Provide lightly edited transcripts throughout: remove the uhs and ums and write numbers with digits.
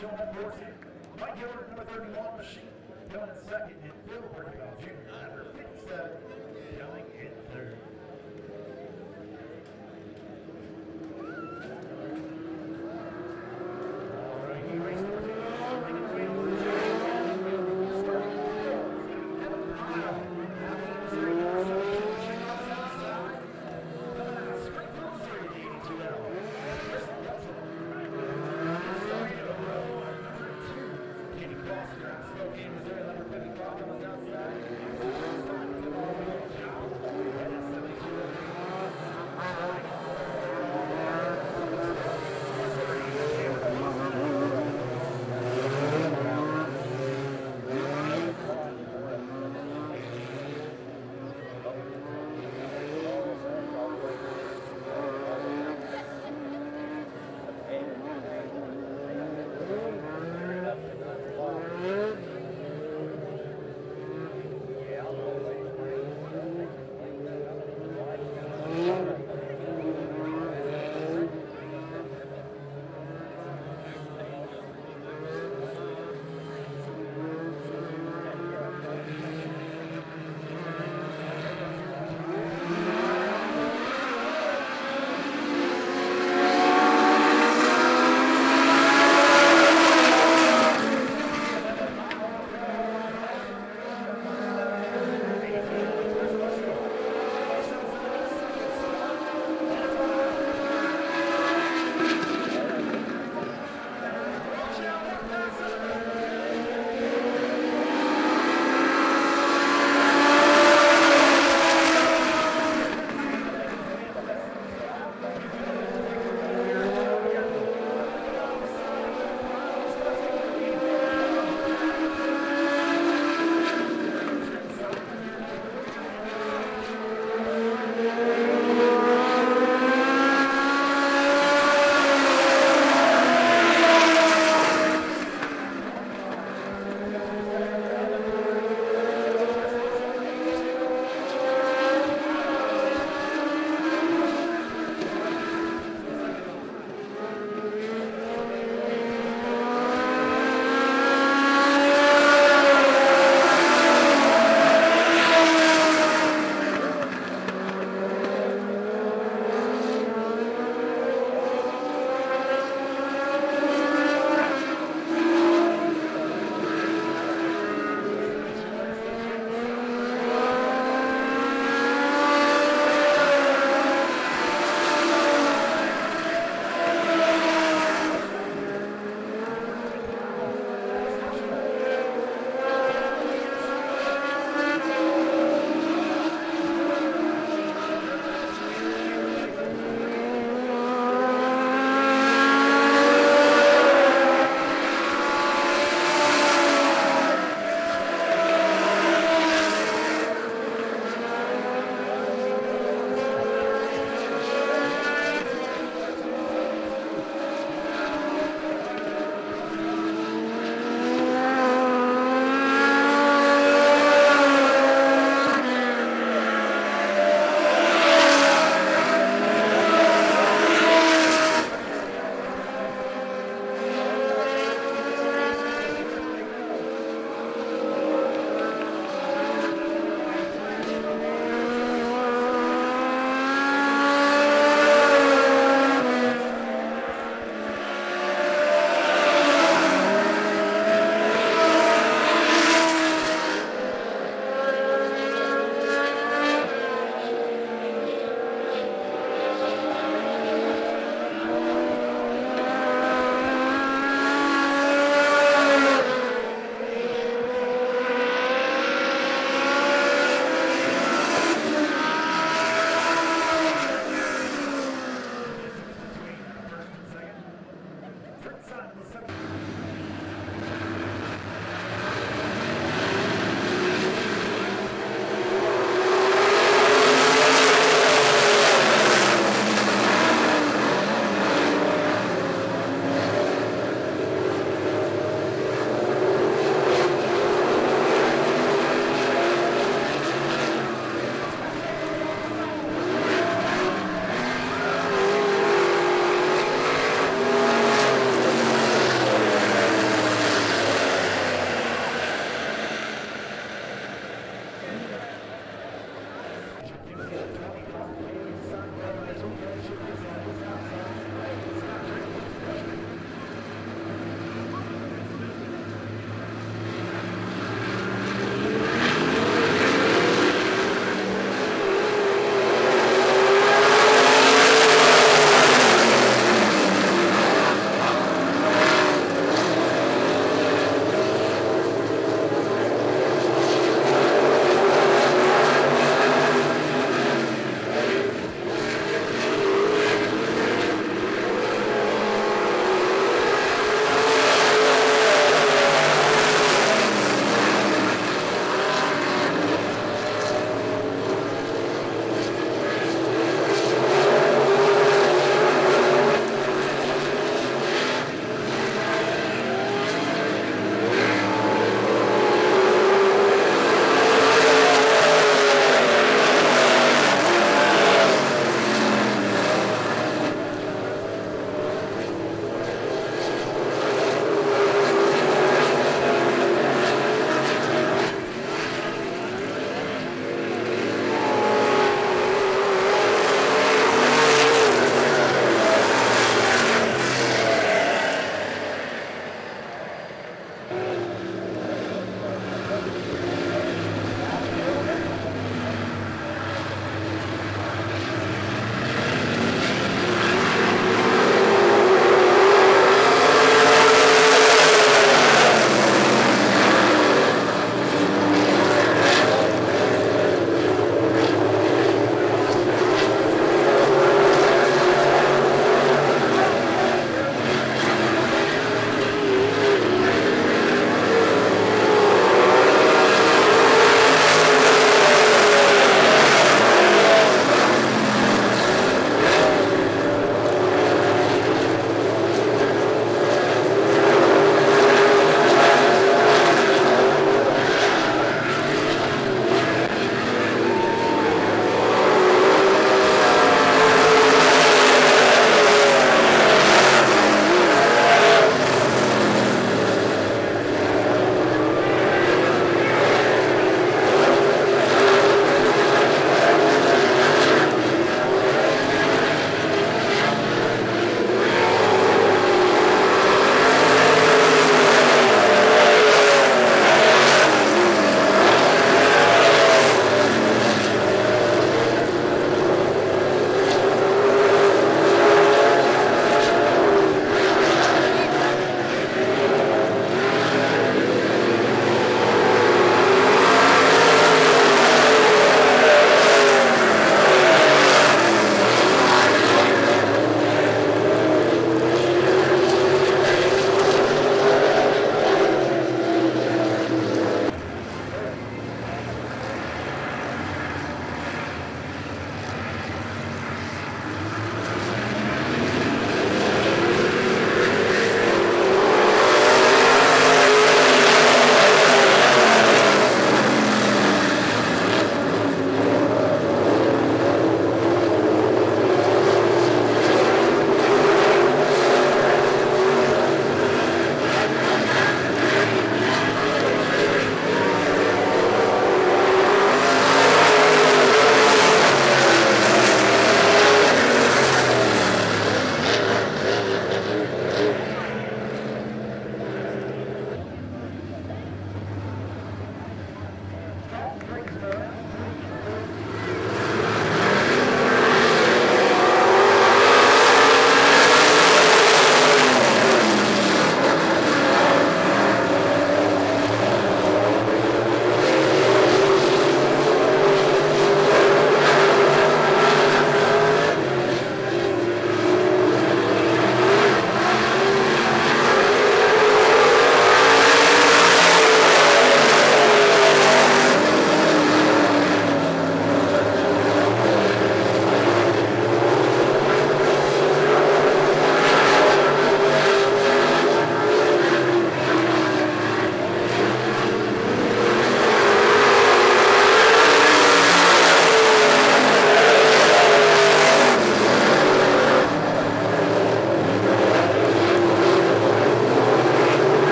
showing up for us. Mike Gilbert, number 31 machine, coming in second, and Phil Bergeron Jr., number 57, coming in third. All right, he racing for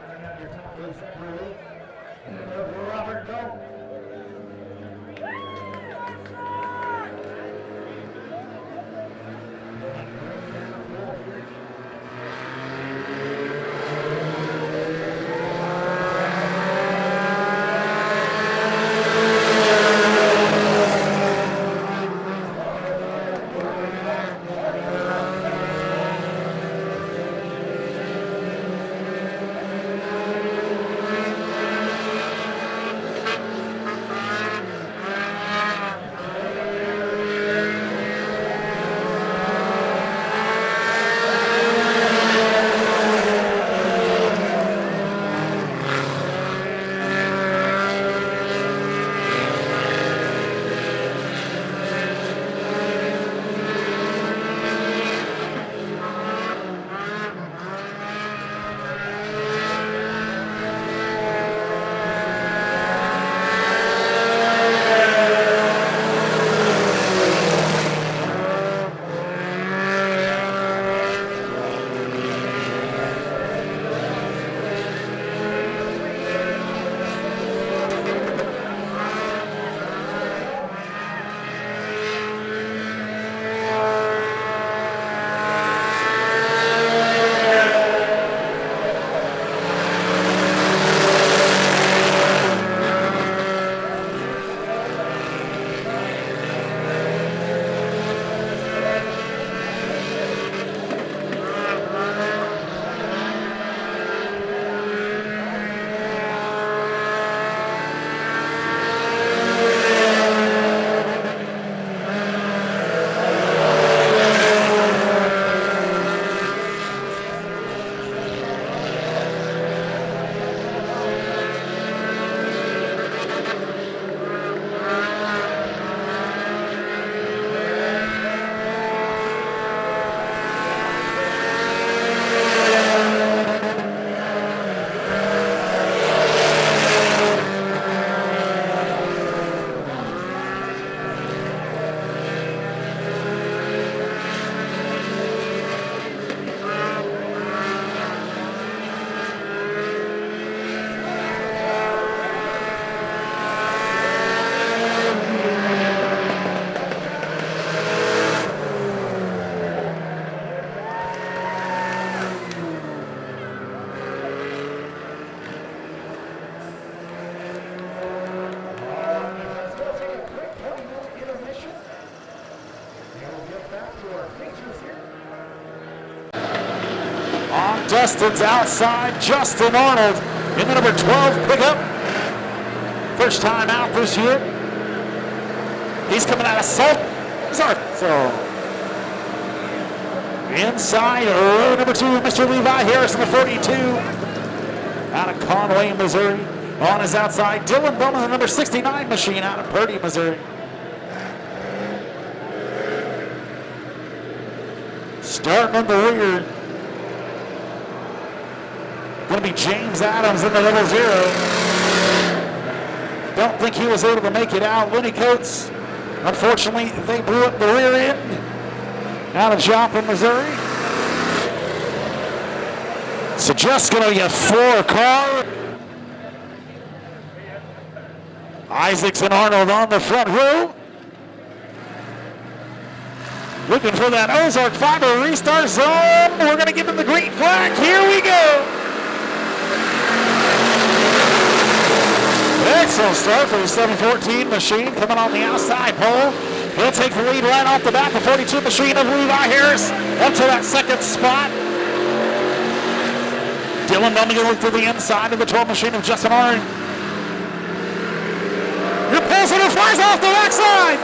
Rounding out your top blue sector lead. And over Robert Gold. Dustin's outside, Justin Arnold in the number 12 pickup. First time out this year. He's coming out of Salt. So inside row number 2, Mr. Levi Harris in the 42. Out of Conway, Missouri. On his outside, Dylan Bowman, the number 69 machine out of Purdy, Missouri. Starting on the rear. Going to be James Adams in the level 0. Don't think he was able to make it out. Lenny Coates, unfortunately, they blew up the rear end out of Joplin, Missouri. So just going to be a 4 car. Isaacs and Arnold on the front row. Looking for that Ozark Fiber restart zone. We're going to give him the green flag. Here we go. Excellent start for the 714 machine coming on the outside pole. He'll take the lead right off the bat. The 42 machine of Levi Harris up to that second spot. Dylan Bowman going to look to the inside of the 12 machine of Justin Arnold. Your pulls and it flies off the backside.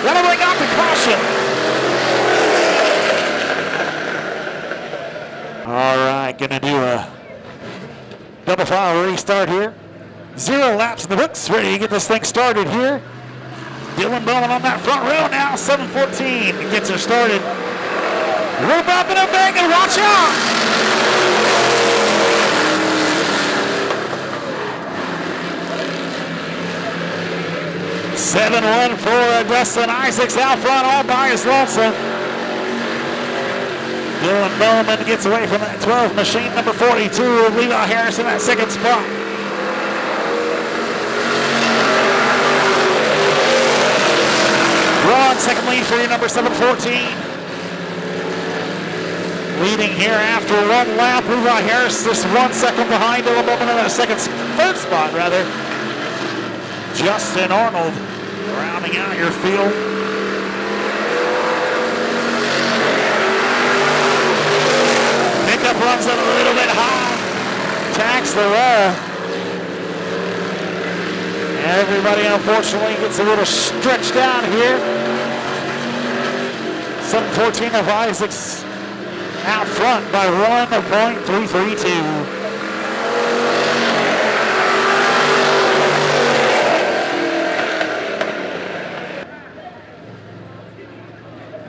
That'll bring out the caution. All right, gonna do a double file restart here. 0 laps in the books, ready to get this thing started here. Dylan Bowman on that front row now, 714 gets her started. Rope up and a bang and watch out! 7-1 for Dustin Isaacs out front all by his lonesome. Dylan Bowman gets away from that 12 machine, number 42, Levi Harris in that second spot. Ron, second lead for your number 714. Leading here after one lap, Levi Harris just 1 second behind Dylan Bowman in that third spot rather. Justin Arnold rounding out your field. Pickup runs a little bit high. Tax the roll. Everybody unfortunately gets a little stretched out here. 714 of Isaacs out front by 1.332.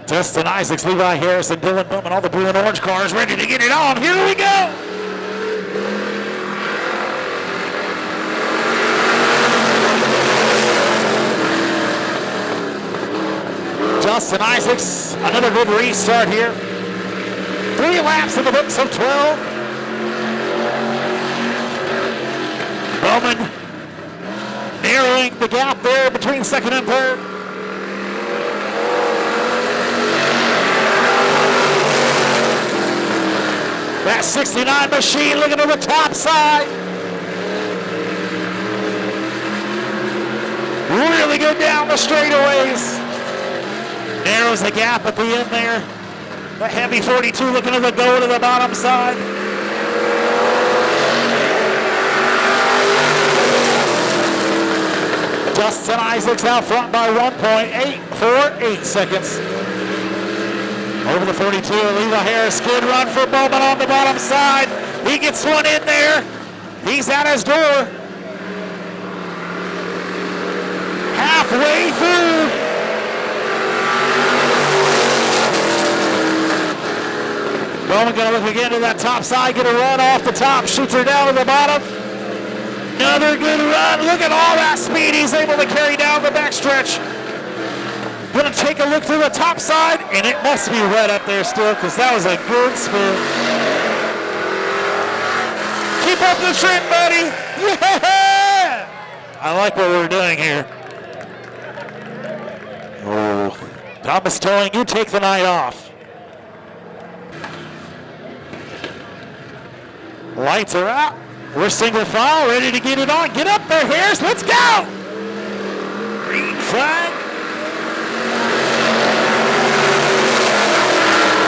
Justin Isaacs, Levi Harris, and Dylan Bowman, all the blue and orange cars ready to get it on. Here we go. Justin Isaacs, another good restart here. 3 laps in the books of 12. Bowman narrowing the gap there between second and third. That 69 machine looking to the top side. Really good down the straightaways. Narrows the gap at the end there. The heavy 42 looking to go to the bottom side. Justin Isaacs out front by 1.848 seconds. Over the 42, Levi Harris, good run for Bowman on the bottom side. He gets one in there. He's at his door. Halfway through. Bowman gonna look again to that top side, get a run off the top, shoots her down to the bottom. Another good run. Look at all that speed he's able to carry down the backstretch. Gonna take a look to the top side, and it must be red up there still, because that was a good spin. Keep up the trend, buddy. Yeah! I like what we're doing here. Oh, Thomas Towing, you take the night off. Lights are out. We're single file, ready to get it on. Get up there, Harris. Let's go. Green flag.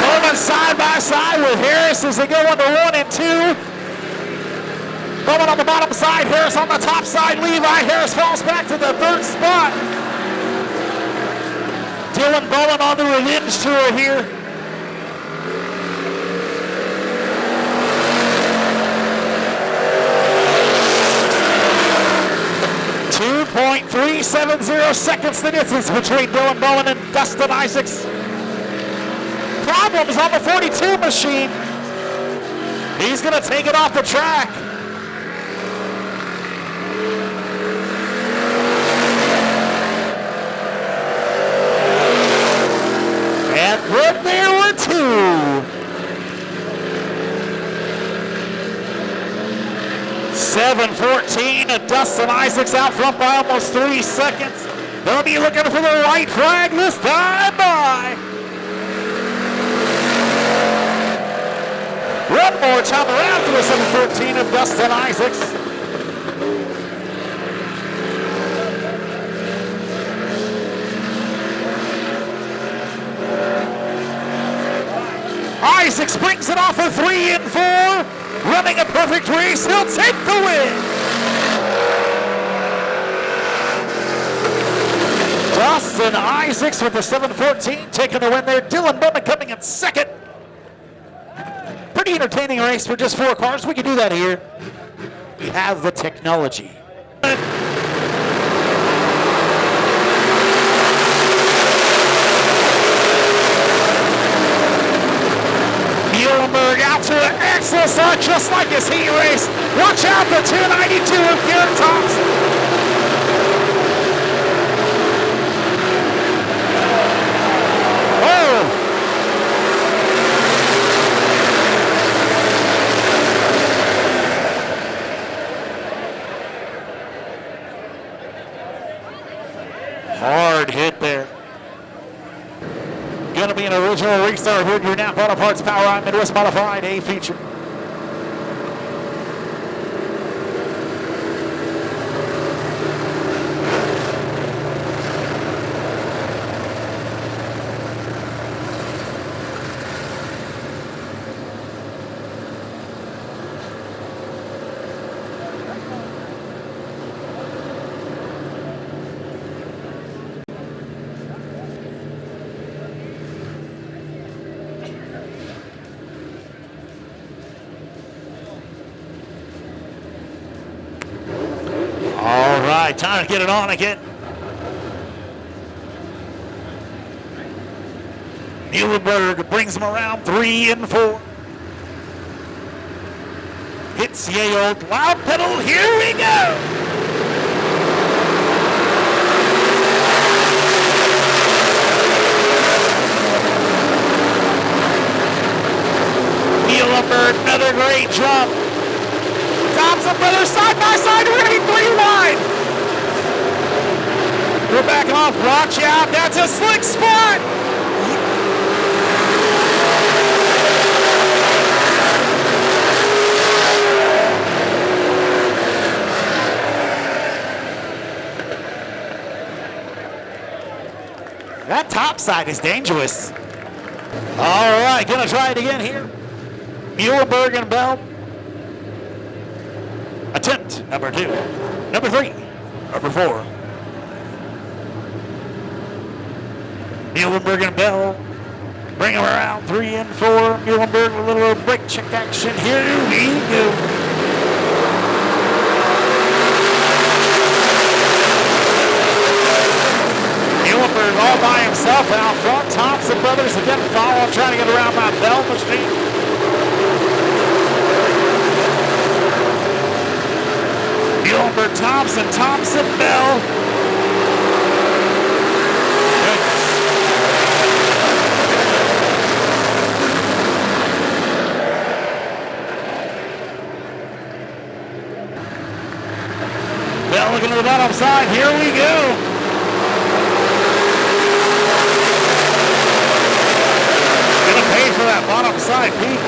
Bowman side by side with Harris as they go into 1 and 2. Bowman on the bottom side, Harris on the top side. Levi Harris falls back to the third spot. Dylan Bowman on the revenge tour here. .370 seconds the distance between Dylan Bowman and Dustin Isaacs. Problems on the 42 machine. He's going to take it off the track. And then there were 2. 7:14, Dustin Isaacs out front by almost 3 seconds. They'll be looking for the white flag this time by. One more time around for the 7:14 of Dustin Isaacs. Isaacs brings it off a 3 and 4. Running a perfect race, he'll take the win. Dustin Isaacs with the 7:14 taking the win there. Dylan Bowman coming in second. Pretty entertaining race for just 4 cars. We can do that here. We have the technology. Muhlenberg out to an excellent start, just like his heat race. Watch out, the 292 of Garrett Thompson. Oh! Hard hit there. Going to be an original restart here at your Napa Auto Parts Power Line Midwest Modified A feature. All right, time to get it on again. Muhlenberg brings him around 3 and 4. Hits the old loud pedal. Here we go. Muhlenberg, another great jump. Thompson brothers side by side. We're going to be 3 wide. We're backing off. Watch out. That's a slick spot. That top side is dangerous. All right, going to try it again here. Muhlenberg and Bell. Attempt number 2, number 3, number 4. Muhlenberg and Bell bring him around 3 and 4. Muhlenberg a little brake check action. Here we go. Muhlenberg all by himself out front. Thompson brothers again follow, trying to get around that Bell machine. Muhlenberg, Thompson, Bell. Goodness. Bell looking to the bottom side. Here we go. Gonna pay for that bottom side, Pete.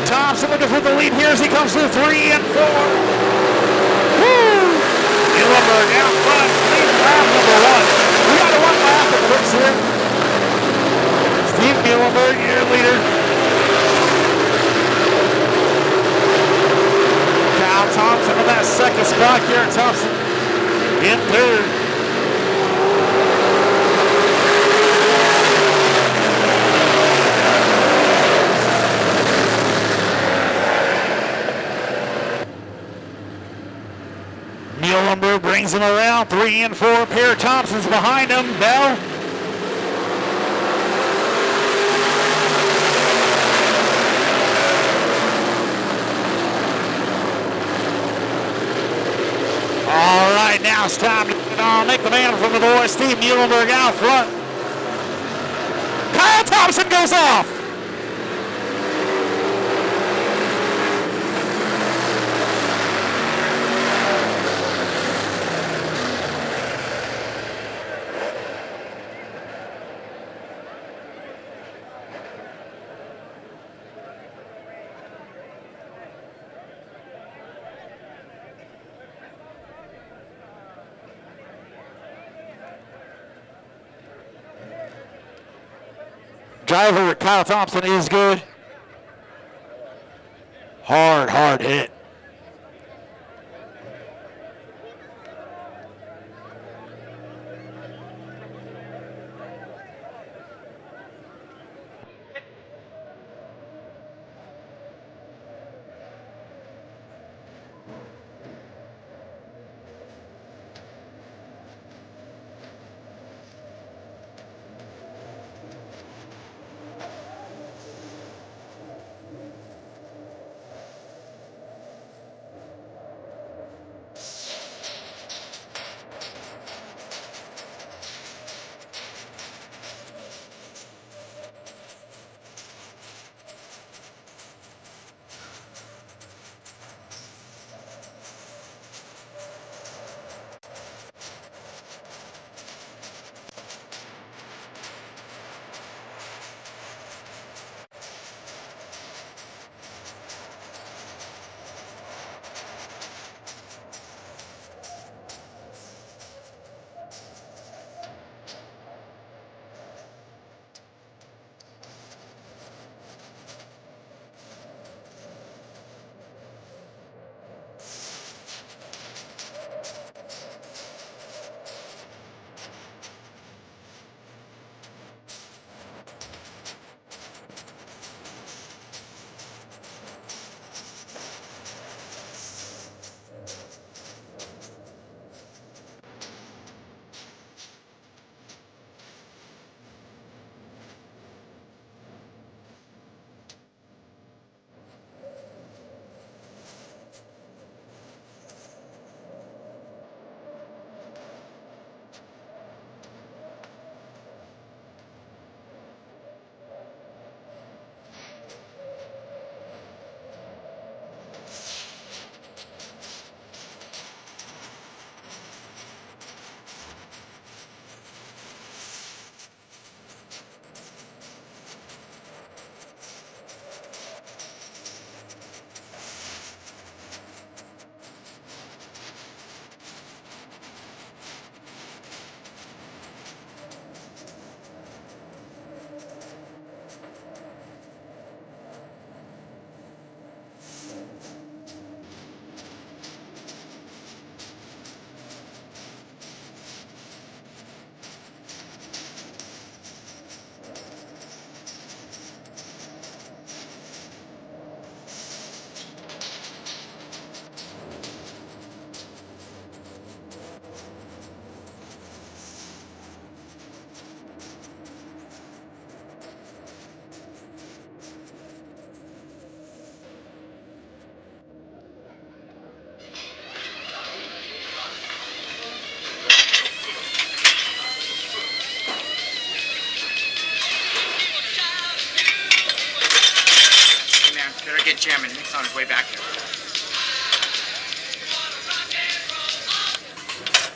Thompson looking for the lead here as he comes through 3 and 4. Woo! Muhlenberg out front, lead lap number 1. We got a 1 lap of clips here. Steve Muhlenberg, your leader. Kyle Thompson in that second spot. Garrett Thompson in 3rd. Muhlenberg brings him around 3 and 4. Pierre Thompson's behind him. Bell. All right, now it's time to get it on. Make the man from the boys. Steve Muhlenberg out front. Kyle Thompson goes off. Driver Kyle Thompson is good. Hard hit. Better get jamming. Nick's on his way back here.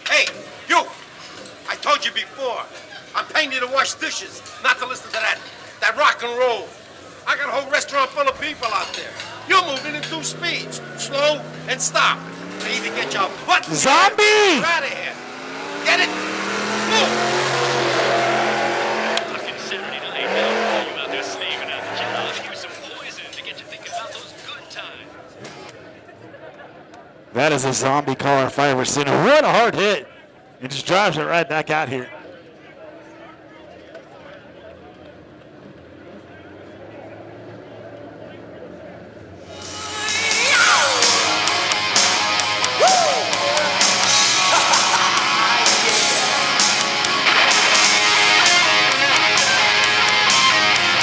Hey, you! I told you before. I'm paying you to wash dishes, not to listen to that rock and roll. I got a whole restaurant full of people out there. You're moving in 2 speeds. Slow and stop. I need to get your butt Zombie! out of here. Get it? Move! Fucking Saturday night, man. You out there slaving out the job. Give you some poison to get you thinking about those good times. That is a zombie car if I ever seen it. What a hard hit. It just drives it right back out here.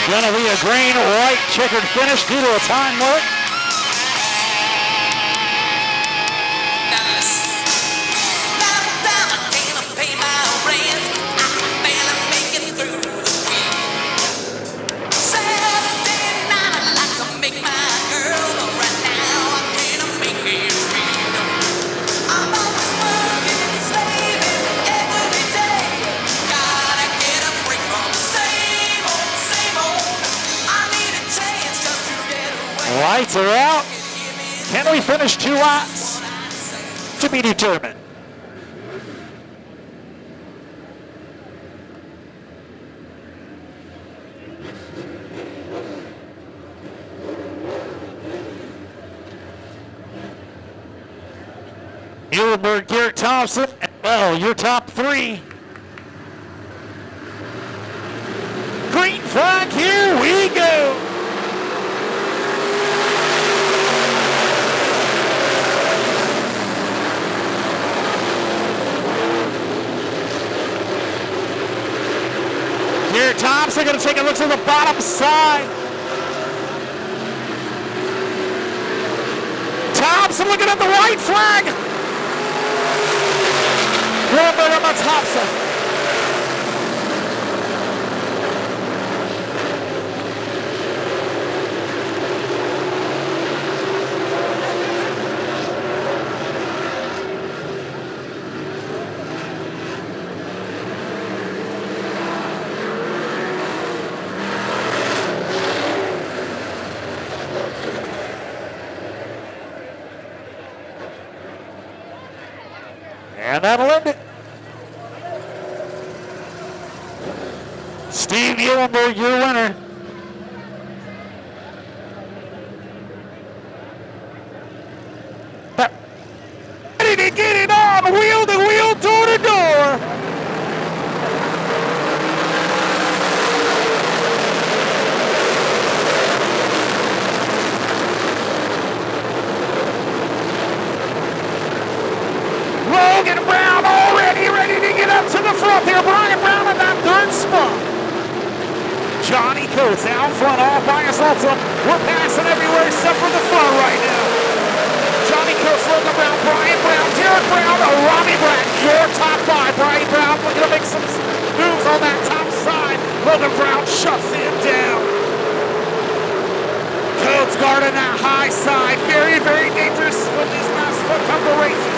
Gonna be a green, white, checkered finish due to a time mark. Lights are out. Can we finish 2 laps? To be determined. Muhlenberg, Garrett Thompson, well, your top 3. Green flag, here we go. Garrett Thompson going to take a look to the bottom side. Thompson looking at the white flag. Robert on Thompson. And that'll end it. Steve Muhlenberg, your winner. Ready to get it on, wheel to wheel, door to door. Logan Brown already ready to get up to the front there. Brian Brown in that 3rd spot. Johnny Coates out front all by himself. We're passing everywhere except for the front right now. Johnny Coates, Logan Brown, Brian Brown, Derek Brown, Robbie Black, your top 5. Brian Brown looking to make some moves on that top side. Logan Brown shuts him down. Coates guarding that high side. Very, very dangerous with these last couple races.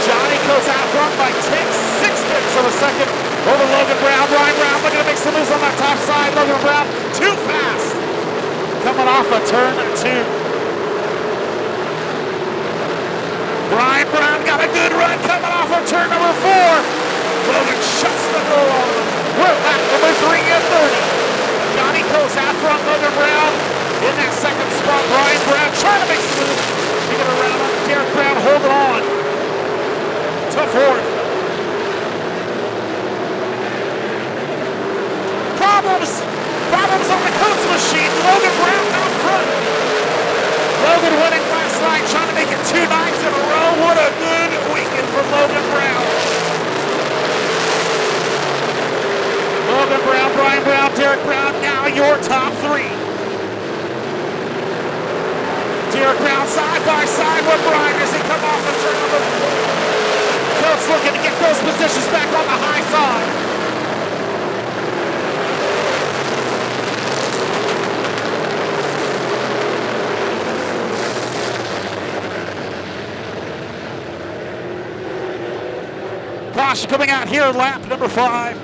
Johnny Coates out front by 6/10 of a second over Logan Brown. Brian Brown looking to make some moves on that top side. Logan Brown too fast. Coming off of turn 2. Brian Brown got a good run coming off of turn number 4. Logan shuts the door on him. We're back number 3 and 30. Johnny Coates out front. Logan Brown in that 2nd spot. Brian Brown trying to make some moves. Taking around on Derek Brown holding on. Tough horn. Problems on the Coates machine. Logan Brown out front. Logan winning last night, trying to make it 2 nights in a row. What a good weekend for Logan Brown. Logan Brown, Brian Brown, Derek Brown, now your top 3. Derek Brown side by side with Brian as he come off the turn number 4. Coates looking to get those positions back on the high side. coming out here, lap number 5.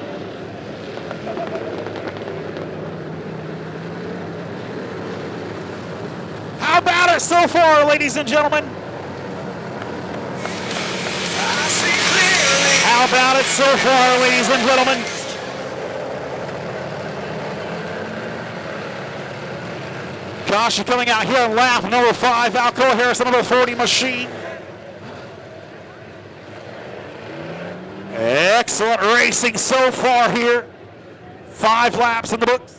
How about it so far, ladies and gentlemen? How about it so far, ladies and gentlemen? Caution coming out here on lap number 5. Alcoa Harrison, number 40 machine. Excellent racing so far here. 5 laps in the books.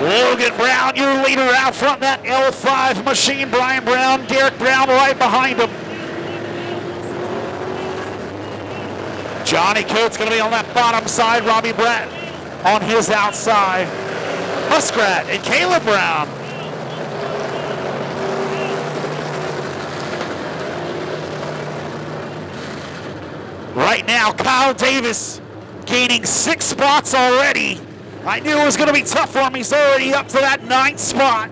Logan Brown, your leader out front, that L5 machine. Brian Brown, Derek Brown right behind him. Johnny Coates going to be on that bottom side. Robbie Bratt on his outside. Muskrat and Caleb Brown. Right now, Kyle Davis gaining 6 spots already. I knew it was going to be tough for him. He's already up to that 9th spot.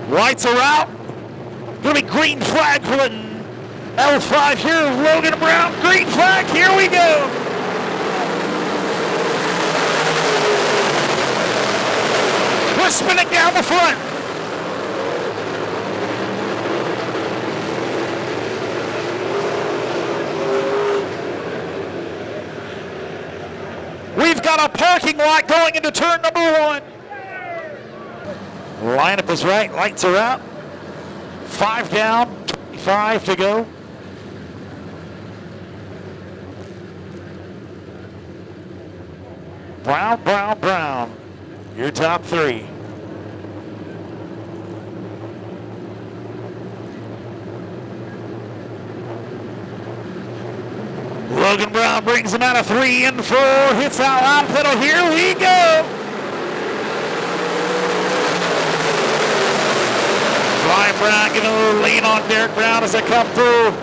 Lights are out. Going to be green flag for the L5 here. Logan Brown, green flag. Here we go. We're spinning down the front. We've got a parking lot going into turn number 1. Lineup is right, lights are out. 5 down, 25 to go. Brown, Brown, Brown, your top 3. Logan Brown brings him out of 3 and 4, hits out on pedal, here we go. Brian Brown getting a little lean on Derek Brown as they come through.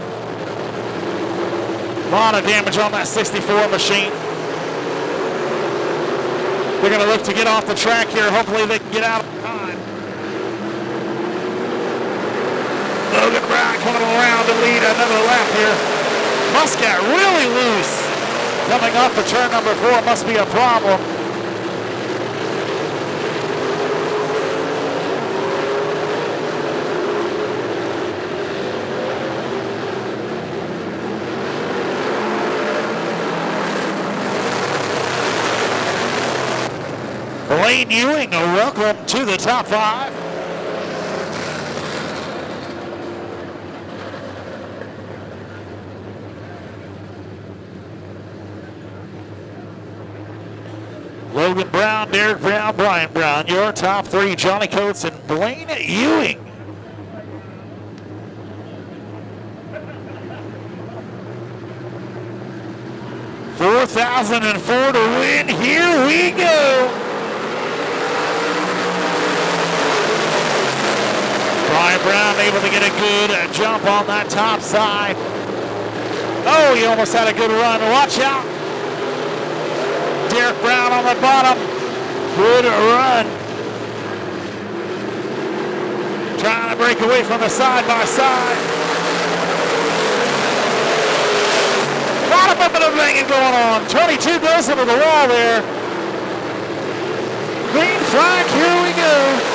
A lot of damage on that 64 machine. They're going to look to get off the track here. Hopefully they can get out of time. Logan Brown coming around to lead another lap here. Muscat really loose. Coming off for turn number 4 must be a problem. Blaine Ewing, welcome to the top 5. Logan Brown, Derek Brown, Brian Brown, your top 3, Johnny Coates and Blaine Ewing. $4,004 to win, here we go. Brian Brown able to get a good jump on that top side. Oh, he almost had a good run, watch out. Derek Brown on the bottom. Good run. Trying to break away from the side-by-side. A lot of bumping and banging going on. 22 goes into the wall there. Green flag, here we go.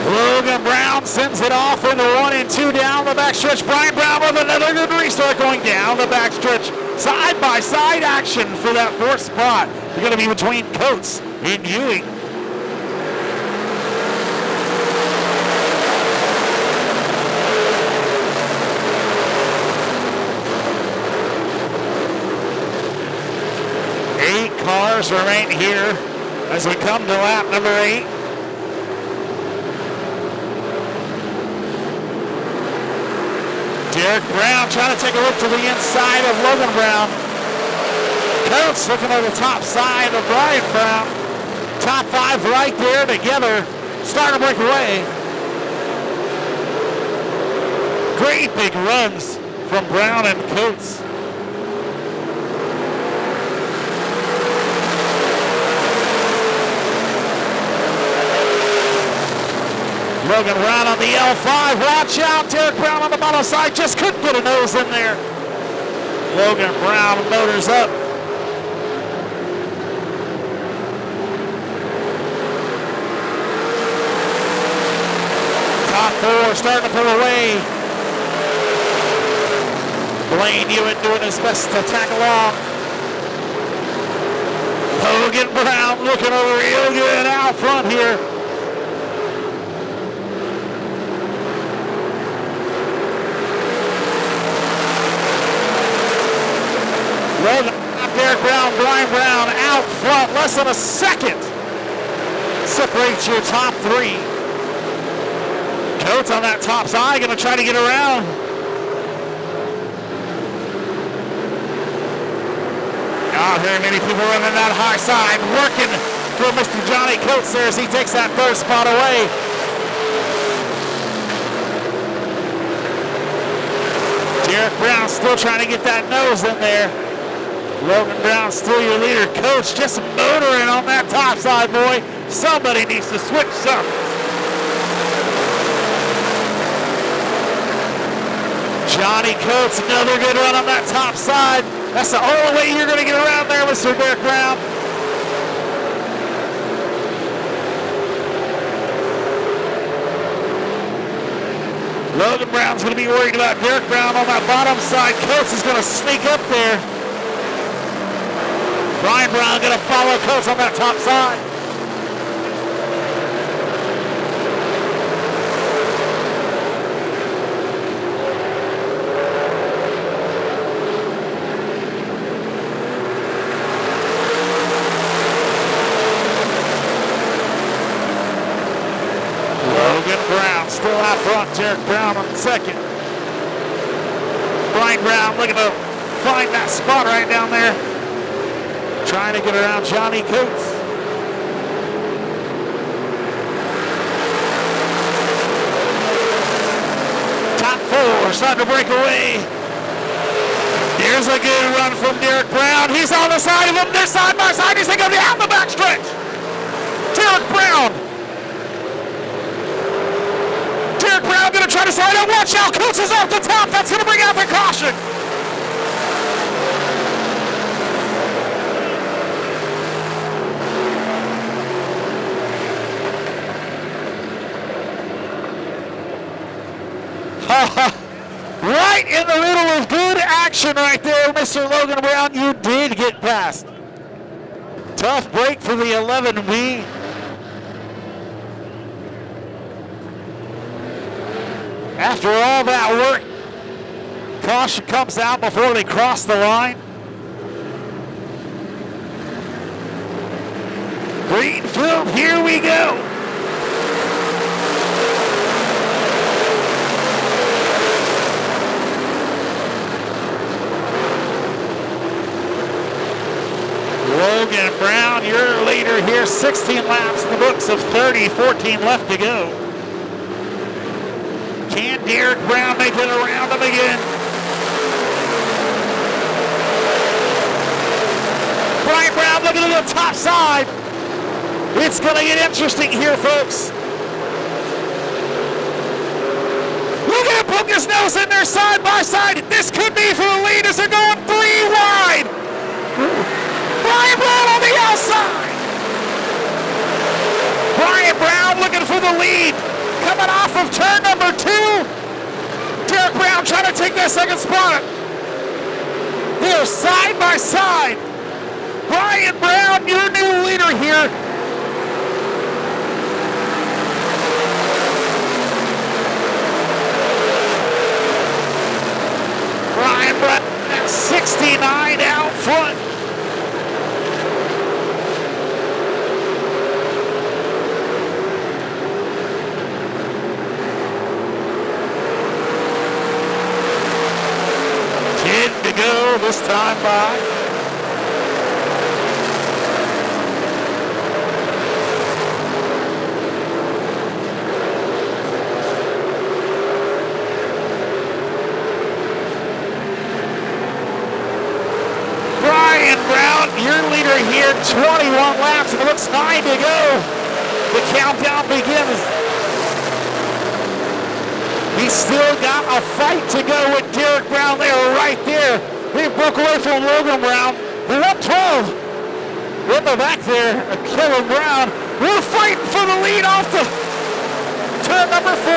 Logan Brown sends it off in the 1 and 2 down the backstretch. Brian Brown with another good restart going down the backstretch. Side-by-side action for that 4th spot. They're going to be between Coates and Ewing. Eight cars remain here as we come to lap number 8. Derek Brown trying to take a look to the inside of Logan Brown. Coates looking at the top side of Brian Brown. Top 5 right there together. Starting to break away. Great big runs from Brown and Coates. Logan Brown on the L5. Watch out. Derek Brown on the bottom side. Just couldn't get a nose in there. Logan Brown motors up. Top four starting to pull away. Blaine Hewitt doing his best to tag along. Logan Brown looking over real good out front here. Logan, Derek Brown, Brian Brown out front. Less than a second separates your top three. Coates on that top side, going to try to get around. Not very many people running that high side, working for Mr. Johnny Coates there as he takes that third spot away. Derek Brown still trying to get that nose in there. Logan Brown still your leader. Coates just motoring on that top side, boy. Somebody needs to switch some. Johnny Coates, another good run on that top side. That's the only way you're going to get around there, Mr. Derek Brown. Logan Brown's going to be worried about Derek Brown on that bottom side. Coates is going to sneak up there. Brian Brown going to follow Coates on that top side. Brown still out front. Derek Brown on second. Brian Brown looking to find that spot right down there. Trying to get around Johnny Coates. Top four starting to break away. Here's a good run from Derek Brown. He's on the side of him. They're side by side. He's going down the backstretch. Derek Brown. Derek Brown going to try to slide out. Watch out. Coates is off the top. That's going to bring out the caution. Right in the middle of good action right there, Mr. Logan Brown. You did get past. Tough break for the 11B. After all that work, caution comes out before they cross the line. Greenfield, here we go. Logan Brown, your leader here, 16 laps in the books of 30, 14 left to go. Can Derek Brown make it around him again? Brian Brown looking at the top side. It's going to get interesting here, folks. Look at him poke his nose in there side by side. This could be for the lead as they're going 3 wide. Brian Brown on the outside. Brian Brown looking for the lead. Coming off of turn number 2. Derek Brown trying to take that second spot. They're side by side. Brian Brown, your new leader here. Brian Brown at 69 out front. To go this time by. your leader here, 21 laps, and it looks 9 to go. The countdown begins. He's still got a fight to go with Derek Brown there, right there. He broke away from Logan Brown. They're up 12. In the back there, Kevin Brown. We're fighting for the lead off the turn number 4.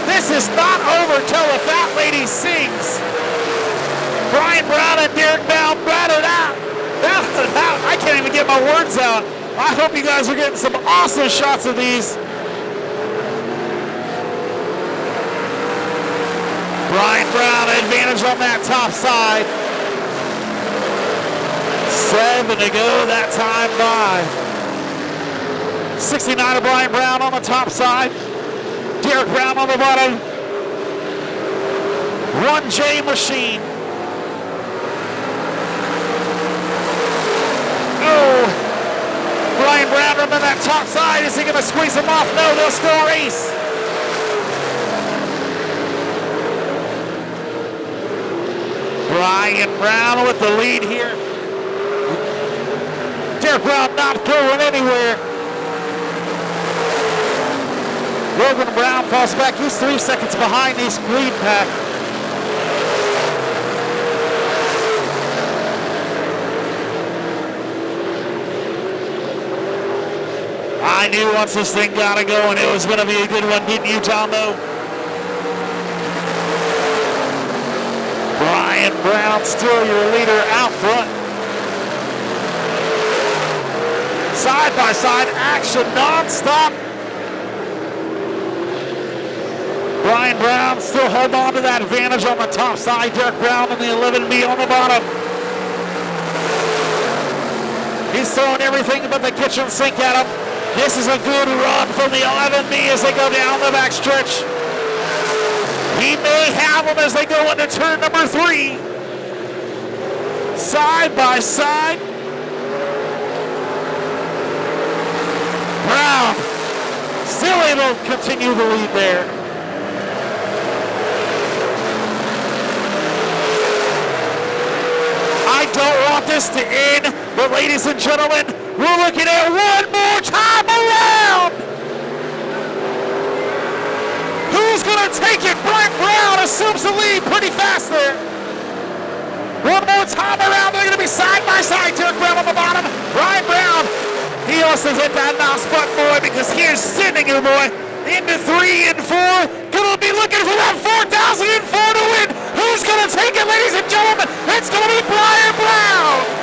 This is not over till the fat lady sings. Brian Brown and Derek Brown battled out. I can't even get my words out. I hope you guys are getting some awesome shots of these. Brian Brown, advantage on that top side. 7 to go that time by. 69 of Brian Brown on the top side. Derek Brown on the bottom. 1J machine. Oh, Brian Brown up on that top side. Is he going to squeeze him off? No, they'll still race. Brian Brown with the lead here. Derek Brown not going anywhere. Logan Brown falls back. He's 3 seconds behind his lead pack. I knew once this thing got to go and it was going to be a good one, didn't you, Tom, though? Brian Brown still your leader out front. Side by side action non-stop. Brian Brown still holding on to that advantage on the top side. Derek Brown in the 11B on the bottom. He's throwing everything but the kitchen sink at him. This is a good run from the 11B as they go down the back stretch. He may have them as they go into turn number 3. Side by side. Brown still able to continue the lead there. I don't want this to end, but ladies and gentlemen, we're looking at one more time around. Who's going to take it? Brian Brown assumes the lead pretty fast there. One more time around. They're going to be side by side. Derek Brown on the bottom. Brian Brown. He wants to hit that mouse button, boy, because he is sending you, boy, into 3 and 4. Going to be looking for that 4,004 to win. Who's going to take it, ladies and gentlemen? It's going to be Brian Brown.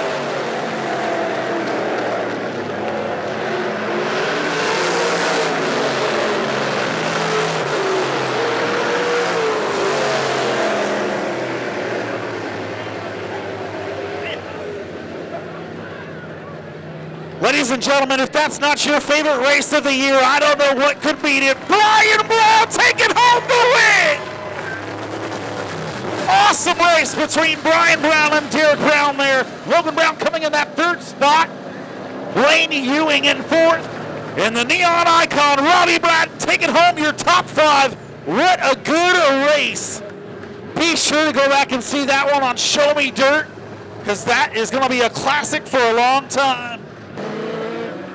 Ladies and gentlemen, if that's not your favorite race of the year, I don't know what could beat it. Brian Brown taking home the win! Awesome race between Brian Brown and Derek Brown there. Logan Brown coming in that 3rd spot. Wayne Ewing in 4th. And the neon icon, Robbie Brad, taking home your top 5. What a good race. Be sure to go back and see that one on Show Me Dirt, because that is going to be a classic for a long time.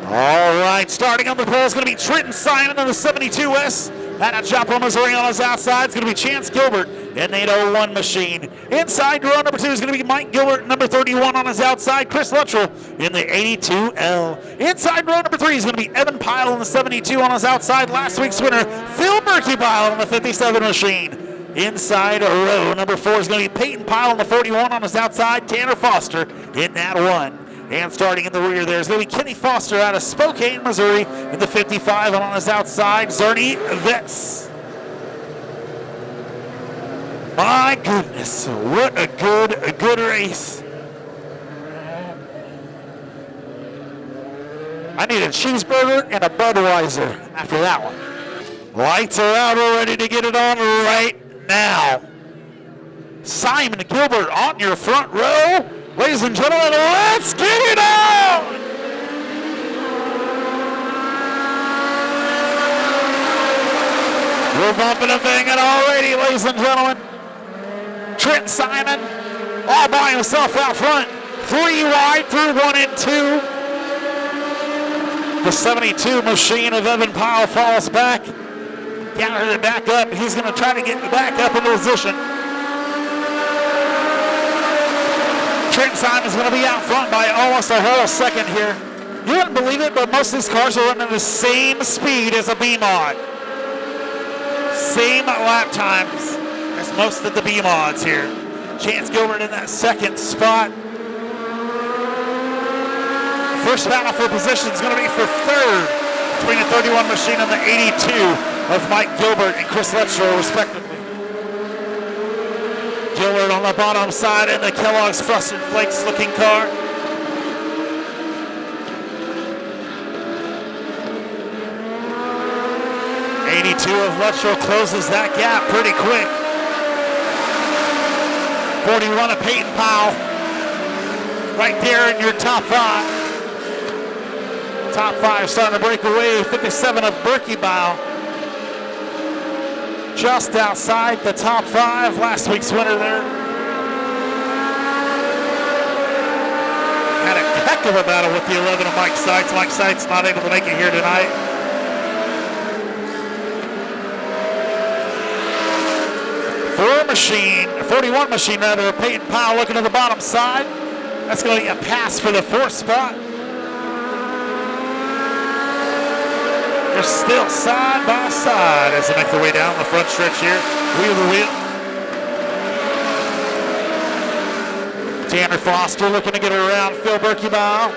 All right, starting on the pole is going to be Trenton Simon in the 72S. At Joplin, Missouri on his outside, it's going to be Chance Gilbert in the 801 machine. Inside row number 2 is going to be Mike Gilbert, number 31 on his outside. Chris Luttrell in the 82L. Inside row number 3 is going to be Evan Pyle in the 72 on his outside. Last week's winner, Phil Merkebile on the 57 machine. Inside row number 4 is going to be Peyton Pyle on the 41 on his outside. Tanner Foster in that 1. And starting in the rear there is going to be Kenny Foster out of Spokane, Missouri in the 55, and on his outside, Zerny Vetz. My goodness, what a good race. I need a cheeseburger and a Budweiser after that one. Lights are out, we're ready to get it on right now. Simon Gilbert on your front row. Ladies and gentlemen, let's get it on! We're bumping and banging already, ladies and gentlemen. Trent Simon all by himself out front. 3 wide through 1 and 2. The 72 machine of Evan Powell falls back. Gathered it back up. He's going to try to get back up into position. Trent Simon's going to be out front by almost a whole second here. You wouldn't believe it, but most of these cars are running the same speed as a B-Mod. Same lap times as most of the B-Mods here. Chance Gilbert in that second spot. First battle for position is going to be for third between the 31 machine and the 82 of Mike Gilbert and Chris Letchrow, respectively. Gilbert on the bottom side in the Kellogg's Frosted Flakes looking car. of Letchrow closes that gap pretty quick. 41 of Peyton Powell. Right there in your top 5. Top 5 starting to break away. 57 of Berkey Bow. Just outside the top 5. Last week's winner there. Had a heck of a battle with the 11 of Mike Seitz. Mike Seitz not able to make it here tonight. Machine, 41 machine rather, Peyton Powell looking to the bottom side. That's going to be a pass for the 4th spot. They're still side by side as they make their way down the front stretch here. Wheel to wheel. Tanner Foster looking to get around Phil Berkeybow.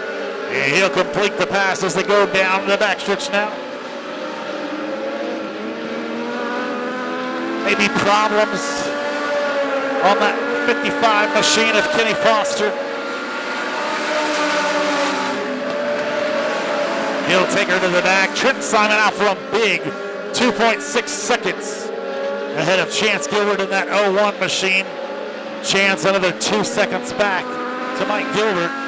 And he'll complete the pass as they go down the backstretch now. Maybe problems on that 55 machine of Kenny Foster. He'll take her to the back. Trent Simon out for a big 2.6 seconds ahead of Chance Gilbert in that 01 machine. Chance another 2 seconds back to Mike Gilbert.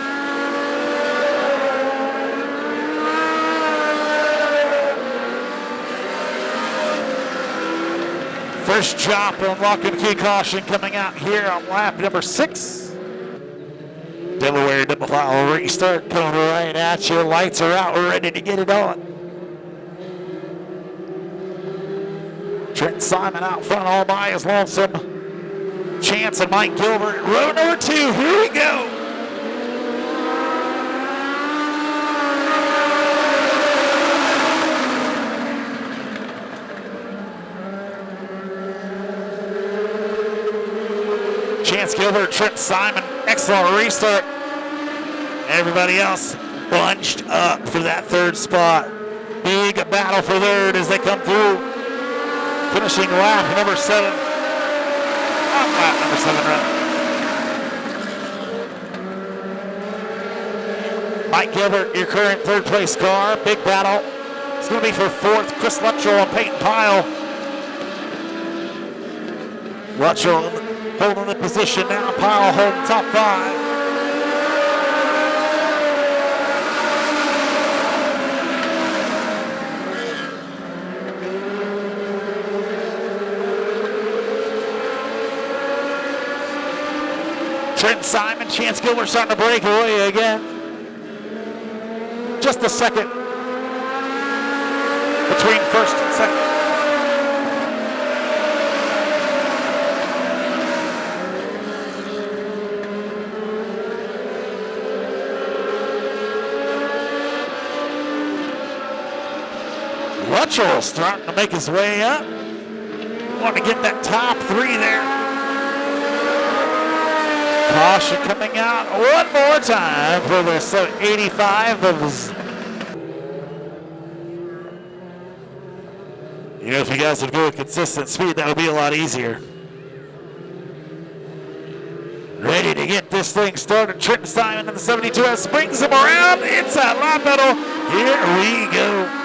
First drop on lock and key caution coming out here on lap number 6. Delaware double file restart coming right at you. Lights are out. We're ready to get it on. Trent Simon out front all by his lonesome. Chance and Mike Gilbert. Row number 2. Here we go. Chance Gilbert, Trent Simon, excellent restart. Everybody else bunched up for that 3rd spot. Big battle for 3rd as they come through. Finishing lap number 7. Lap number 7, right? Mike Gilbert, your current 3rd place car. Big battle. It's going to be for 4th. Chris Letchrow and Peyton Pyle. Letchrow holding the position now. Powell holding top 5. Trent Simon, Chance Gilbert starting to break away again. Just a second between 1st and 2nd. Letchrow starting to make his way up. Want to get that top 3 there. Caution coming out one more time for the 85 of his. You know, if you guys would go with consistent speed, that would be a lot easier. Ready to get this thing started. Trent Simon in the 72 springs him around inside lap pedal. Here we go.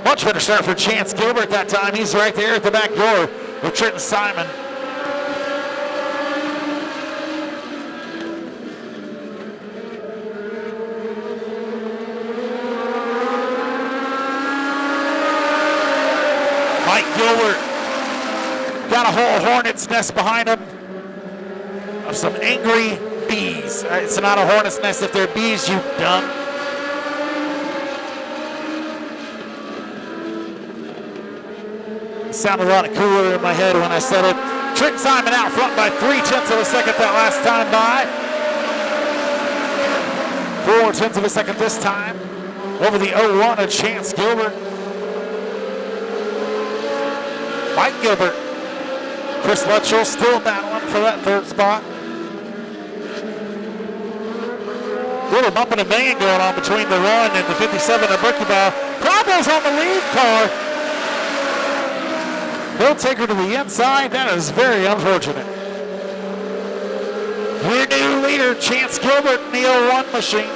Much better start for Chance Gilbert that time. He's right there at the back door with Trent Simon. Mike Gilbert got a whole hornet's nest behind him of some angry bees. It's not a hornet's nest if they're bees, you dumb. It sounded a lot cooler in my head when I said it. Trent Simon out front by 0.3 of a second that last time by. 0.4 of a second this time. Over the 0-1 of Chance Gilbert. Mike Gilbert. Chris Luttrell still battling for that third spot. Little bumping and banging going on between the run and the 57 of Brookie-Bow. Problems on the lead car. He'll take her to the inside. That is very unfortunate. Your new leader, Chance Gilbert in the 0-1 machine.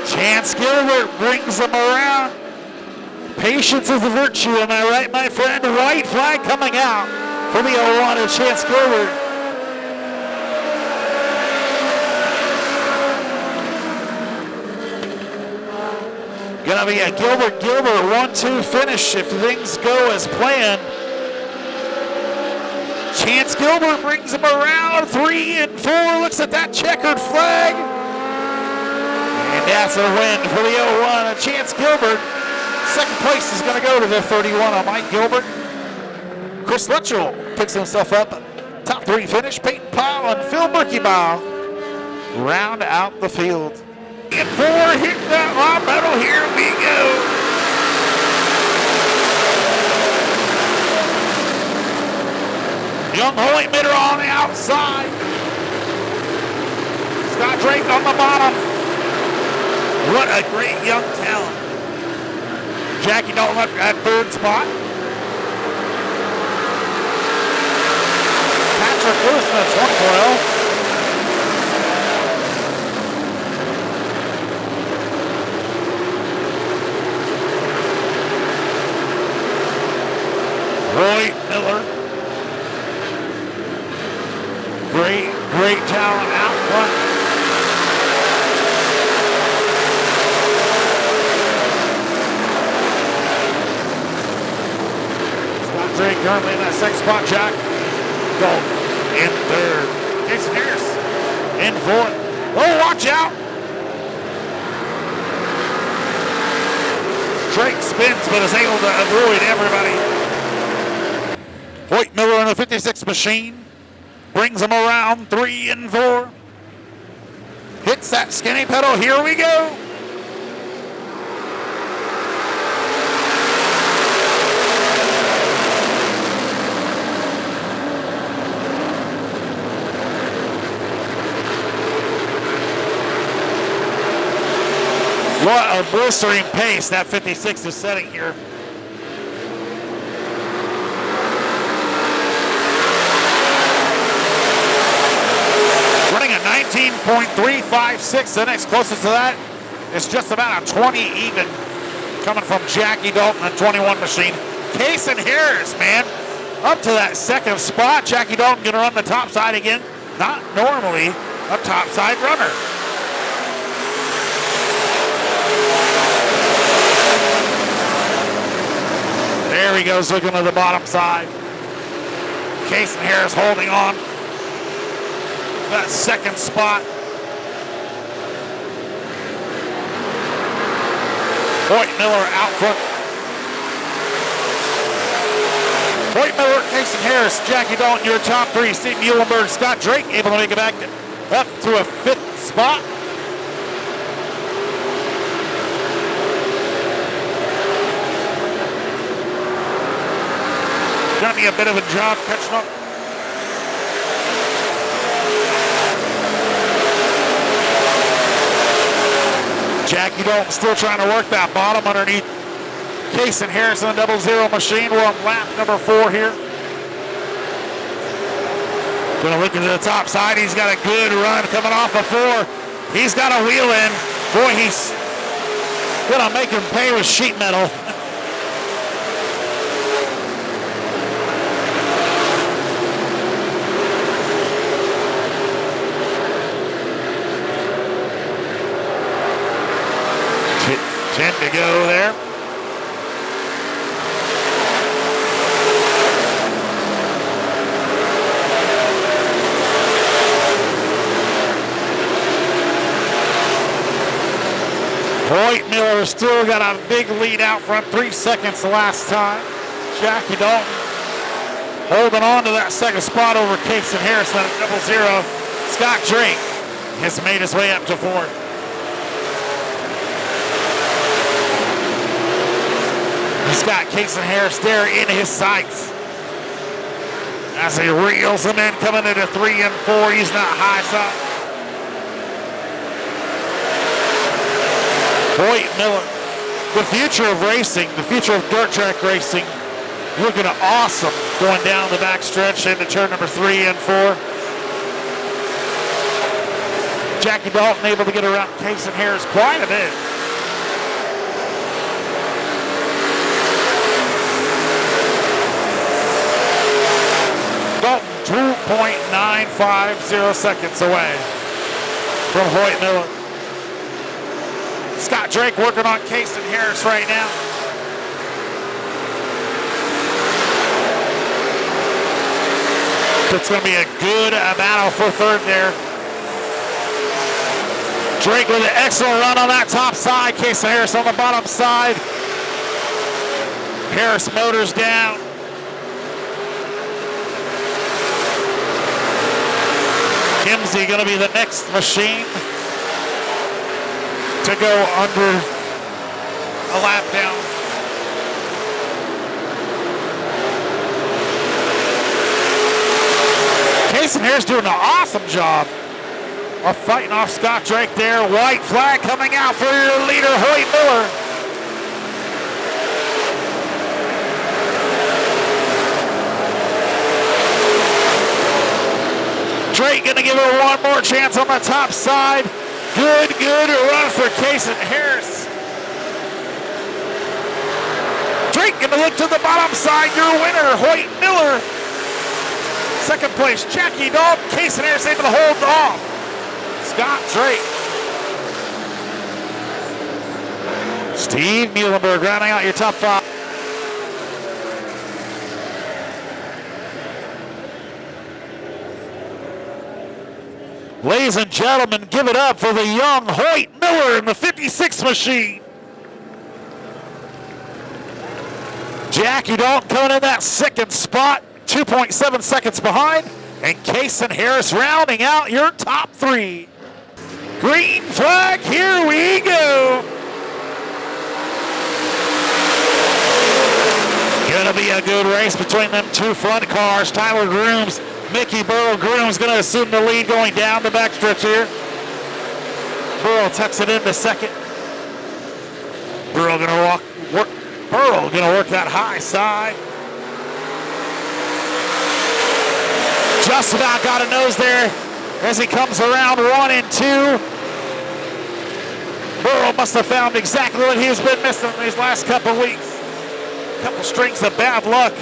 Chance Gilbert brings them around. Patience is a virtue, am I right, my friend? White flag coming out for the 0-1 of Chance Gilbert. Gonna be a Gilbert 1-2 finish if things go as planned. Chance Gilbert brings them around 3 and 4. Looks at that checkered flag. And that's a win for the 0-1 of Chance Gilbert. Second place is going to go to the 31 of Mike Gilbert. Chris Luttrell picks himself up. Top 3 finish. Peyton Powell and Phil Brookie-Bow round out the field. And 4, hit that long medal. Here we go. Young Hoyt Mitter on the outside. Scott Drake on the bottom. What a great young talent. Jackie Dalton up at third spot. Patrick Wilson at 112. Roy Miller. Great talent out front. Drake currently in that second spot. Jack Dalton in third. Jason Harris in fourth. Oh, watch out. Drake spins but is able to avoid everybody. Hoyt Miller in the 56 machine. Brings him around 3 and 4. Hits that skinny pedal. Here we go. What a blistering pace that 56 is setting here. Running a 19.356. The next closest to that is just about a 20 even. Coming from Jackie Dalton at 21 machine. Case and Harris, man. Up to that second spot. Jackie Dalton gonna run the top side again. Not normally a top side runner. There he goes, looking to the bottom side. Case and Harris holding on. That second spot. Hoyt Miller out front. Hoyt Miller, Case and Harris, Jackie Dalton, your top 3. Steve Muhlenberg, Scott Drake able to make it back up to a 5th spot. Gonna be a bit of a job catching up. Jackie Dalton still trying to work that bottom underneath Case and Harris in the 00 machine. We're on lap number 4 here. Gonna look into the top side. He's got a good run coming off of 4. He's got a wheel in. Boy, he's Gonna make him pay with sheet metal. Ten to go there. Hoyt Miller still got a big lead out front, 3 seconds the last time. Jackie Dalton holding on to that second spot over Casey Harrison at 0-0. Scott Drake has made his way up to fourth. He's got Casey Harris there in his sights as he reels him in, coming into 3 and 4. He's not high side. Hoyt Miller, the future of racing, the future of dirt track racing, looking awesome going down the back stretch into turn number 3 and 4. Jackie Dalton able to get around Casey Harris quite a bit. Dalton 2.950 seconds away from Hoyt Miller. Scott Drake working on Casey Harris right now. It's going to be a good battle for third there. Drake with an excellent run on that top side. Casey Harris on the bottom side. Harris motors down. Kimsey going to be the next machine to go under a lap down. Casey Harris doing an awesome job of fighting off Scott Drake there. White flag coming out for your leader, Hoyt Miller. Drake gonna give her one more chance on the top side. Good run for Casey Harris. Drake gonna look to the bottom side. Your winner, Hoyt Miller. Second place, Jackie Dalton. Casey Harris able to hold off Scott Drake. Steve Muhlenberg rounding out your top 5. Ladies and gentlemen, give it up for the young Hoyt Miller in the 56 machine. Jackie Dalton coming in that second spot, 2.7 seconds behind, and Casey Harris rounding out your top 3. Green flag, here we go. Gonna be a good race between them two front cars. Tyler Grooms, Mickey Burrow. Grooms gonna assume the lead going down the backstretch here. Burrow tucks it into second. Burrow gonna Burrow gonna work that high side. Just about got a nose there as he comes around 1 and 2. Burrow must have found exactly what he's been missing these last couple weeks. Couple strings of bad luck.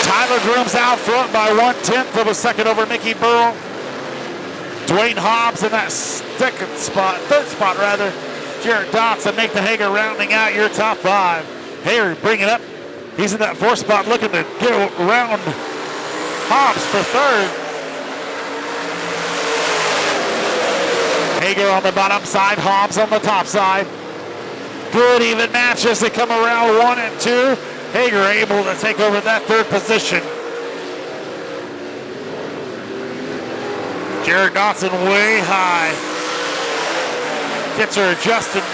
Tyler Grooms out front by 1/10 of a second over Mickey Burrow. Dwayne Hobbs in that third spot rather. Jared Dotson, Nathan Hager rounding out your top 5. Hager bring it up. He's in that 4th spot looking to get around Hobbs for 3rd. Hager on the bottom side, Hobbs on the top side. Good even match as they come around 1 and 2. Hager able to take over that 3rd position. Jared Dotson way high. Gets her adjusted.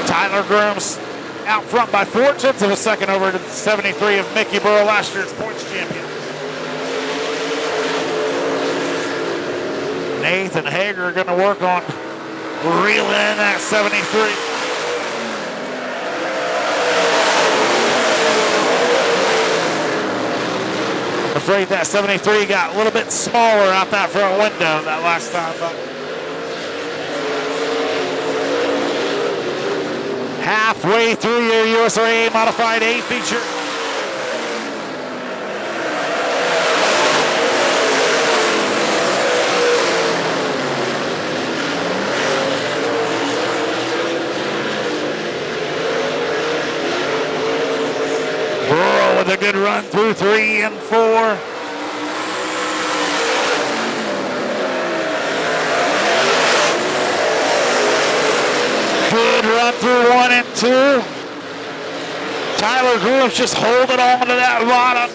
Tyler Grooms out front by 4/10 of a second over to the 73 of Mickey Burrow, last year's points champion. Nathan Hager going to work on reeling in that 73. Afraid that 73 got a little bit smaller out that front window that last time. But halfway through your USRA Modified A feature. With a good run through 3 and 4. Good run through 1 and 2. Tyler Groove's just holding on to that bottom.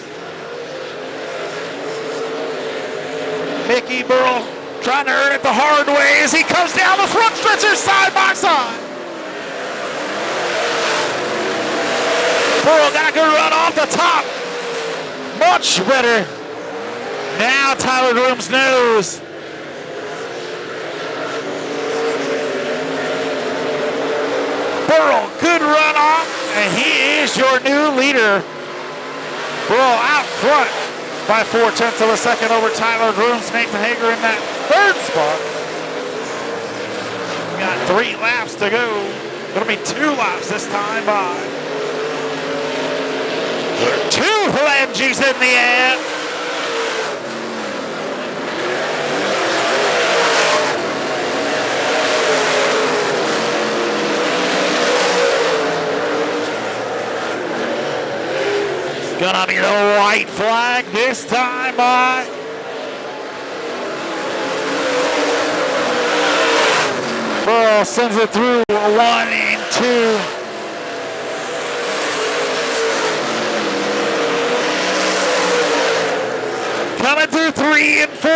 Mickey Burrell trying to earn it the hard way as he comes down the front stretcher side by side. Burrell got a good run off the top. Much better. Now Tyler Groom's nose. Burrell, good run off, and he is your new leader. Burrell out front by 0.4 of a second over Tyler Groom's Nathan Hager in that third spot. We got 3 laps to go. It'll be 2 laps this time by. 2 flanges in the air. It's gonna be the white flag this time by. Burrell sends it through 1 and 2. Coming through 3 and 4.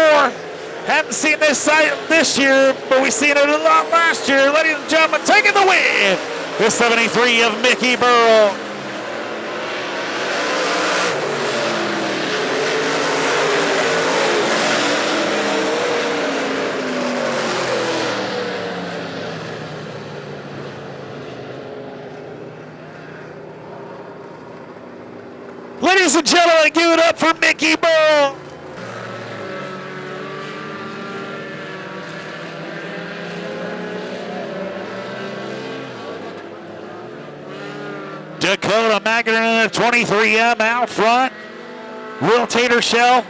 Haven't seen this sight this year, but we've seen it a lot last year. Ladies and gentlemen, taking the win, the 73 of Mickey Burrell. Ladies and gentlemen, give it up for Mickey Burrell. Dakota Magarin in the 23M out front. Will Tatershell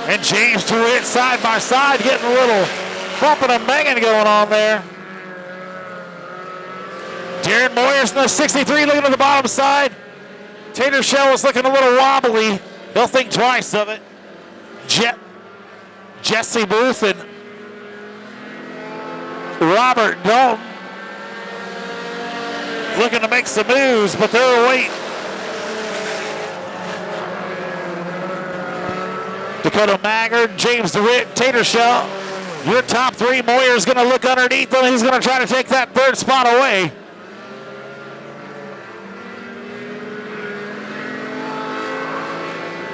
and James DeWitt side by side, getting a little bumping and banging going on there. Darren Moyers in the 63 looking to the bottom side. Tatershell is looking a little wobbly. He'll think twice of it. Jesse Booth and Robert Dalton looking to make some moves, but they're waiting. Dakota Maggard, James DeWitt, Tatershell. Your top 3. Moyer's going to look underneath them. He's going to try to take that 3rd spot away.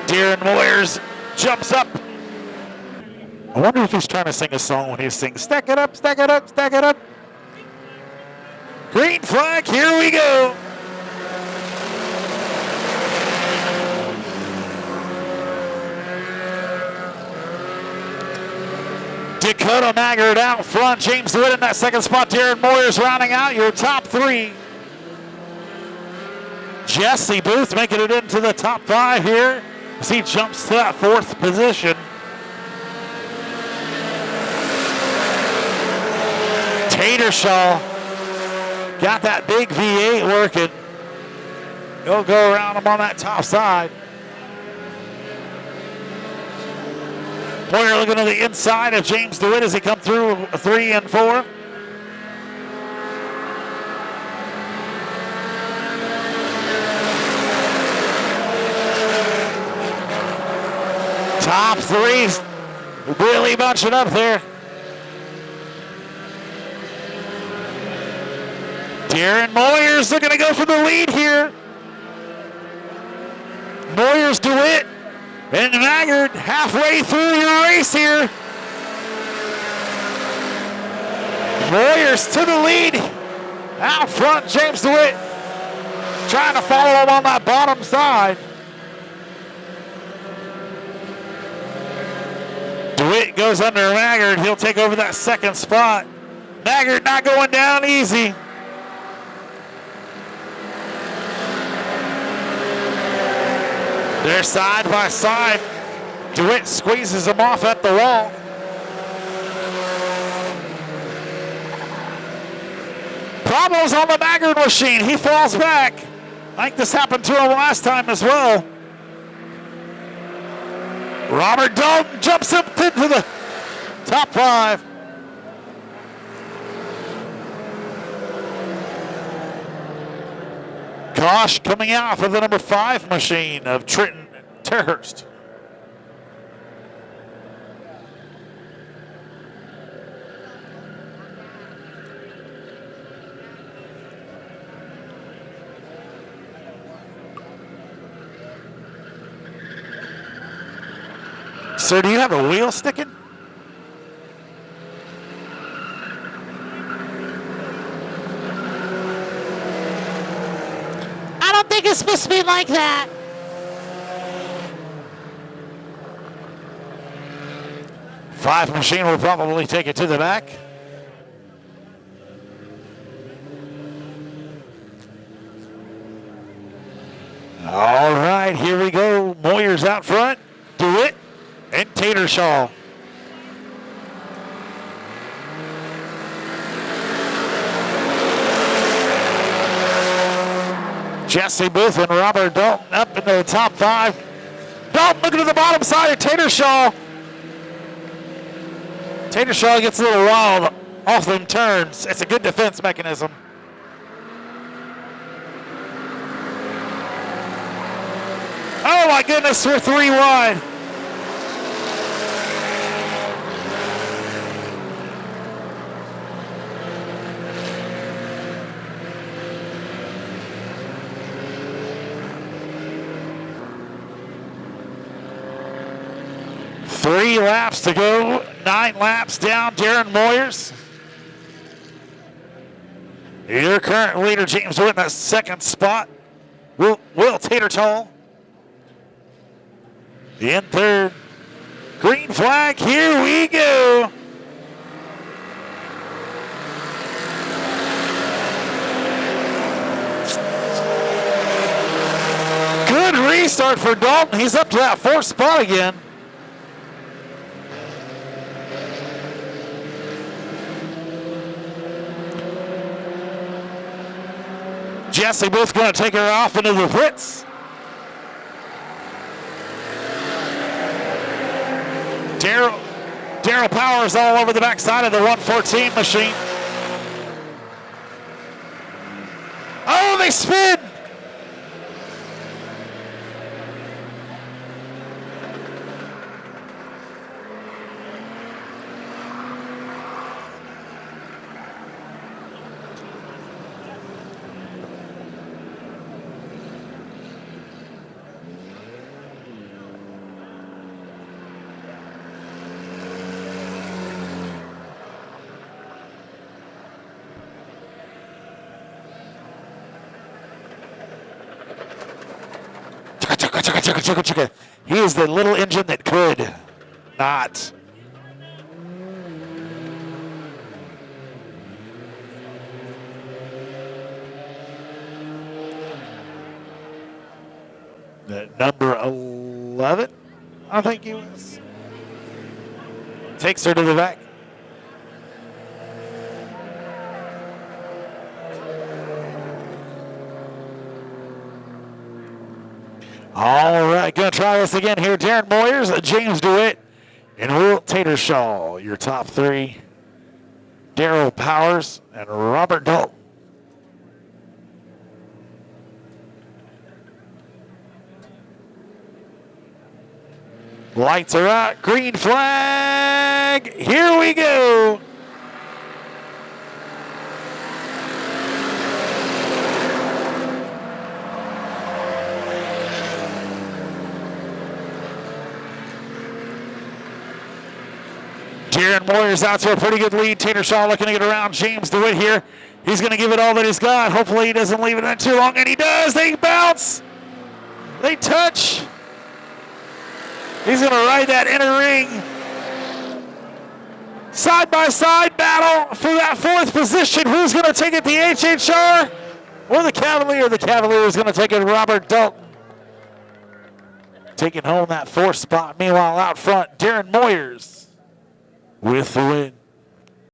Darren Moyers jumps up. I wonder if he's trying to sing a song when he sings, stack it up, stack it up, stack it up. Green flag, here we go. Dakota Maggard out front. James DeWitt in that 2nd spot. Darren Moyers rounding out your top 3. Jesse Booth making it into the top 5 here as he jumps to that 4th position. Tatershell got that big V8 working. He'll go around him on that top side. Moyer looking to the inside of James DeWitt as he comes through 3 and 4. Top 3's really bunching up there. Darren Moyers looking to go for the lead here. Moyers, DeWitt, and Maggard halfway through your race here. Moyers to the lead. Out front, James DeWitt trying to follow him on that bottom side. goes under Maggard. He'll take over that second spot. Maggard not going down easy. They're side by side. DeWitt squeezes him off at the wall. Problems on the Maggard machine. He falls back. I think this happened to him last time as well. Robert Dalton jumps up into the top 5. Kosh coming out for the number 5 machine of Trenton Terhurst. Sir, do you have a wheel sticking? I don't think it's supposed to be like that. Five machine will probably take it to the back. All right, here we go. Moyer's out front. DeWitt and Tatershaw. Jesse Booth and Robert Dalton up into the top 5. Dalton looking to the bottom side of Tatershaw. Tatershaw gets a little wild off them turns. It's a good defense mechanism. Oh my goodness, we're 3 wide. Three laps to go, 9 laps down, Darren Moyers. Your current leader, James DeWitt, in that second spot. Will Tatertall in third. Green flag, here we go. Good restart for Dalton. He's up to that 4th spot again. Jesse Booth going to take her off into the pits. Daryl Powers all over the backside of the 114 machine. Oh, they spin. He is the little engine that could not. The number 11, I think he was. Takes her to the back. All right, gonna try this again here. Darren Moyers, James DeWitt, and Will Tatershaw. Your top 3. Daryl Powers and Robert Dalton. Lights are out, green flag, here we go. Darren Moyer's out to a pretty good lead. Tatershaw looking to get around James DeWitt here. He's going to give it all that he's got. Hopefully he doesn't leave it in too long, and he does. They bounce. They touch. He's going to ride that inner ring. Side-by-side battle for that 4th position. Who's going to take it, the HHR or the Cavalier? The Cavalier is going to take it, Robert Dalton. Taking home that 4th spot. Meanwhile, out front, Darren Moyers with the win.